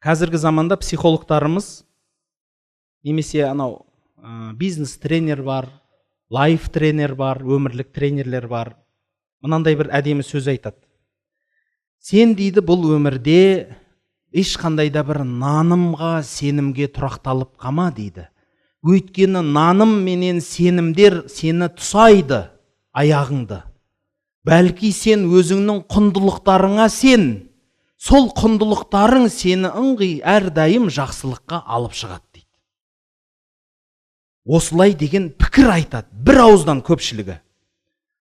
Қазіргі заманда психологтарымыз немесе анау бизнес тренер бар, лайф тренер бар, өмірлік тренерлер бар. Мынандай бір әдемі сөз айтады. Сен дейді бұл өмірде ешқандай да бір нанымға, сенімге тұрақталып қама дейді. Өйткені наным менен сенімдер сені тұсайды аяғыңды. Бәлки сен өзіңнің құндылықтарыңа сен, сол құндылықтарың сені ыңғи әрдайым жақсылыққа алып шығады дейді. Осылай деген пікір айтады, бір ауыздан көпшілігі.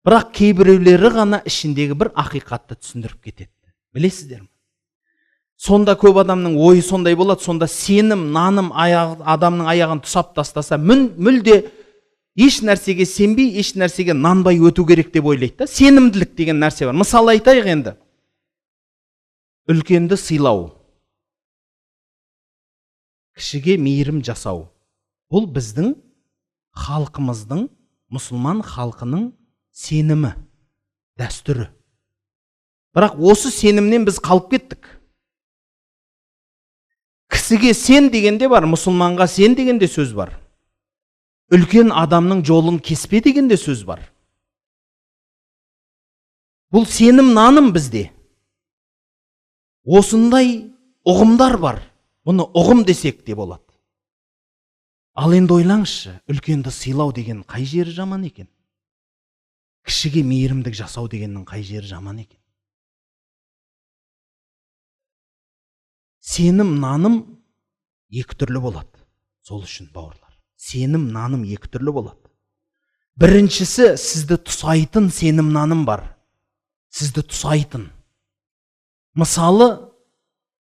Бірақ кейбіреулері ғана ішіндегі бір ақиқатты түсіндіріп кетеді. Білесіздер ме? Сонда көп адамның ойы сондай болады, сонда сенім, наным адамның аяғын тұсап тастаса, мүлде еш нәрсеге сенбей, еш нәрсеге нанбай өту керек деп ойлайды. Сенімділік деген нәрсе бар. Мысалы айтайық енді. Үлкенді сыйлау, кішіге мейірім жасау. Бұл біздің халқымыздың, мұсылман халқының сенімі, дәстүрі. Бірақ осы сенімнен біз қалып кеттік. Кісіге сен дегенде бар, мұсылманға сен дегенде сөз бар. Үлкен адамның жолын кеспе дегенде сөз бар. Бұл сенім наным бізде. Осындай ұғымдар бар. Бұны ұғым десек те болады. Ал енді ойлаңызшы, үлкенді сыйлау деген қай жері жаман екен? Кішіге мейірімдік жасау дегеннің қай жері жаман екен? Сенім, наным екі түрлі болады. Сол үшін бауырлар. Сенім, наным екі түрлі болады. Біріншісі, сізді тұсайтын сенім, наным бар. Сізді тұсайтын. Мысалы,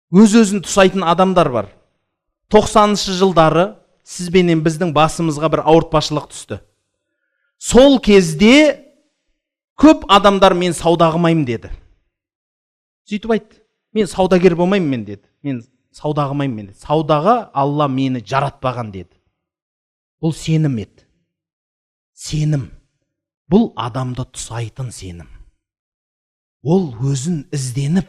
өз-өзін тұсайтын адамдар бар. 90-шы жылдары сізбенен біздің басымызға бір ауыртпашылық түсті. Сол кезде көп адамдар мен сауда қылмаймын деді. Сөйтіп айтты. Мен саудагер болмаймын мен деді. Мен сауда қылмаймын мен деді. Саудаға Алла мені жаратпаған деді. Бұл сенім еді. Сенім. Бұл адамды тұсайтын сенім. Ол өзін ізденіп,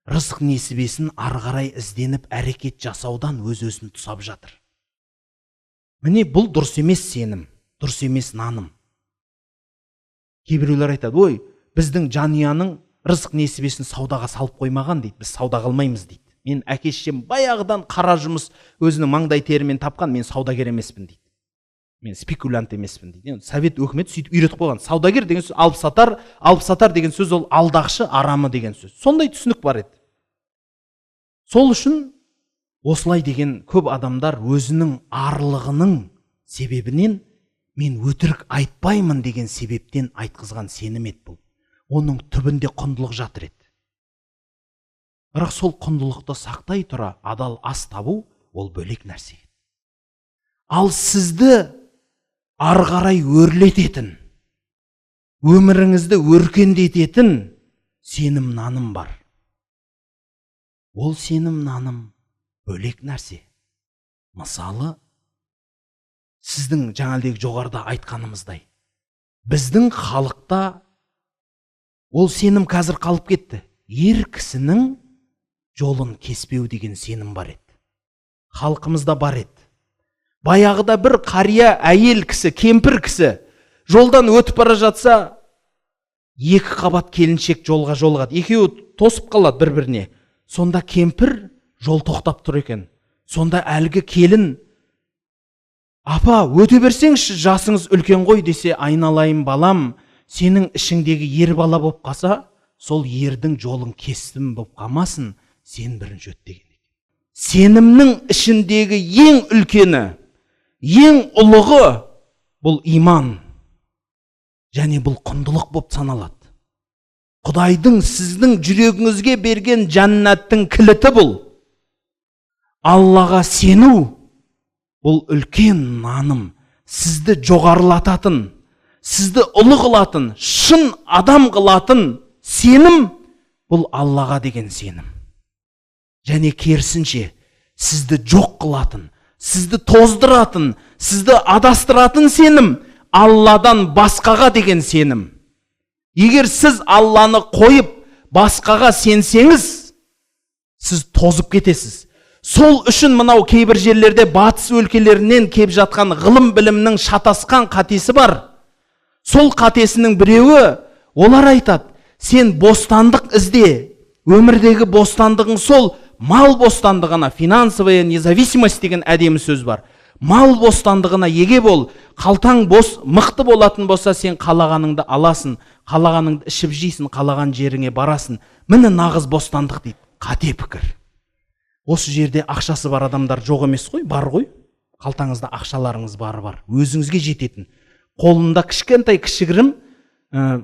рызық несібесін ары қарай ізденіп, әрекет жасаудан өз-өзін тұсап жатыр. Міне бұл дұрыс емес сенім, дұрыс емес наным. Кейбіреулер айтады, ой, біздің жанұяның рызық несібесін саудаға салып қоймаған дейді, біз сауда қылмаймыз дейді. Мен әке-шешем баяғыдан қара жұмыс өзінің маңдай терімен тапқан, мен саудагер емеспін дейді. Мен спекулянт емеспін дейді. Совет өкіметі сөйтіп үйретіп қойған. Саудагер деген сөз алып сатар деген сөз ол алдақшы, арамы деген сөз. Сондай түсінік бар еді. Сол үшін осылай деген көп адамдар өзінің арлығының себебінен мен өтірік айтпаймын деген себептен айтқызған сенім еді бұл. Оның түбінде құндылық жатыр еді. Бірақ сол құндылықты сақтай тұра адал ас табу ол бөлек нәрсе. Ал сізді ары қарай өрлететін, өміріңізді өркендететін сенім, наным бар. Ол сенім, наным бөлек нәрсе. Мысалы, сіздің жаңалдегі жоғарыда айтқанымыздай, біздің халықта ол сенім қазір қалып кетті. Ер кісінің жолын кеспеу деген сенім бар еді. Халқымызда бар еді. Баяғыда бір қария әйел кісі, кемпір кісі жолдан өтіп бара жатса, екі қабат келіншек жолға жолығады. Екеуі тосып қалады бір-біріне. Сонда кемпір жол тоқтап тұр екен. Сонда әлгі келін, апа, өте берсеңші, жасыңыз үлкен ғой десе, айналайын балам, сенің ішіңдегі ер бала болып қалса, сол ердің жолын кестім болып қалмасын, сен бірінші өт деген екен. Сенімнің ішіндегі ең үлкені, ең ұлығы бұл иман. Және бұл құндылық болып саналады. Құдайдың сіздің жүрегіңізге берген жәннаттың кілті бұл. Аллаға сену бұл үлкен наным, сізді жоғарылататын, сізді ұлы қылатын, шын адам қылатын сенім бұл Аллаға деген сенім. Және керісінше сізді жоқ қылатын, сізді тоздыратын, сізді адастыратын сенім Алладан басқаға деген сенім. Егер сіз Алланы қойып басқаға сенсеңіз, сіз тозып кетесіз. Сол үшін мынау кейбір жерлерде батыс өлкелерінен кеп жатқан ғылым білімнің шатасқан қатесі бар. Сол қатесінің біреуі, олар айтады, сен бостандық ізде, өмірдегі бостандығың сол, мал бостандығына, финансовая независимость деген әдемі сөз бар. Мал бостандығына еге бол, қалтаң бос, мықты болатын болса, сен қалағаныңды аласың, қалағаныңды ішіп жейсің, қалаған жеріңе барасың. Міне нағыз бостандық дейді. Қате пікір. Осы жерде ақшасы бар адамдар жоқ емес қой, бар ғой. Қалтаңызда ақшаларыңыз бар. Өзіңізге жететін. Қолында кішкентай кішігірім,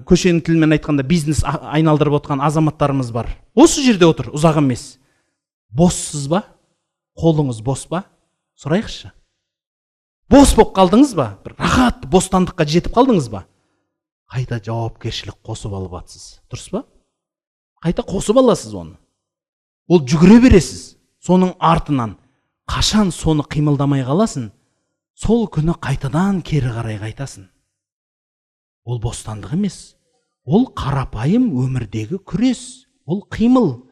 көшенің тілімен айтқанда бизнес айналдырып отқан азаматтарымыз бар. Осы жерде отыр, ұзақ емес. Боссыз ба? Қолыңыз бос ба? Сұрайықшы. Бос болып қалдыңыз ба? Бір рахат бостандыққа жетіп қалдыңыз ба? Қайта жауапкершілік қосып алып атсыз. Дұрыс па? Қайта қосып аласыз оны. Ол жүгіре бересіз. Соның артынан қашан соны қимылдамай қаласың, сол күні қайтадан кері қарай қайтасың. Ол бостандық емес. Ол қарапайым өмірдегі күрес. Ол қимыл.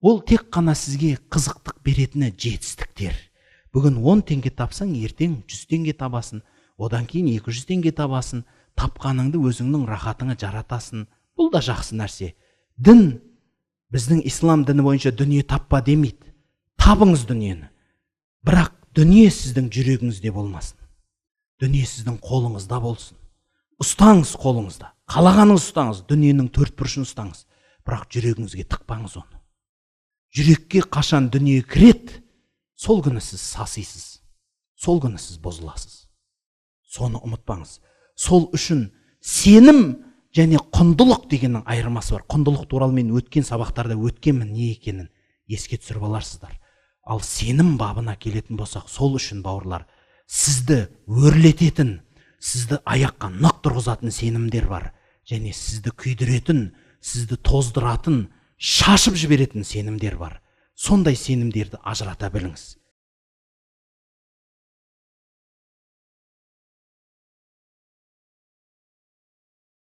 Ол тек қана сізге қызықтық беретіні жетістіктер. Бүгін 10 теңге тапсаң, ертең 100 теңге табасың, одан кейін 200 теңге табасың, тапқаныңды өзіңнің рахатыңа жаратасың. Бұл да жақсы нәрсе. Дін, біздің ислам діні бойынша дүние таппа демейді. Табыңыз дүниені. Бірақ дүние сіздің жүрегіңізде болмасын. Дүние сіздің қолыңызда болсын. Ұстаңыз қолыңызда. Қалағаныңыз ұстаңыз, дүниенің төрт бұрышын ұстаңыз. Бірақ жүрегіңізге тықпаңыз оны. Жүрекке қашан дүние кірет, сол күні сіз сасисыз. Сол күні сіз бұзыласыз. Соны ұмытпаңыз. Сол үшін сенім және құндылық дегеннің айырмасы бар. Құндылық туралы мен өткен сабақтарда өткенмін, не екенін еске түсіріп аларсыздар. Ал сенім бабына келетін болсақ, сол үшін бауырлар, сізді өрлететін, сізді аяққа нық тұрғызатын сенімдер бар. Және сізді күйдіретін, сізді тоздыратын, шашып жіберетін сенімдер бар. Сондай сенімдерді ажырата біліңіз.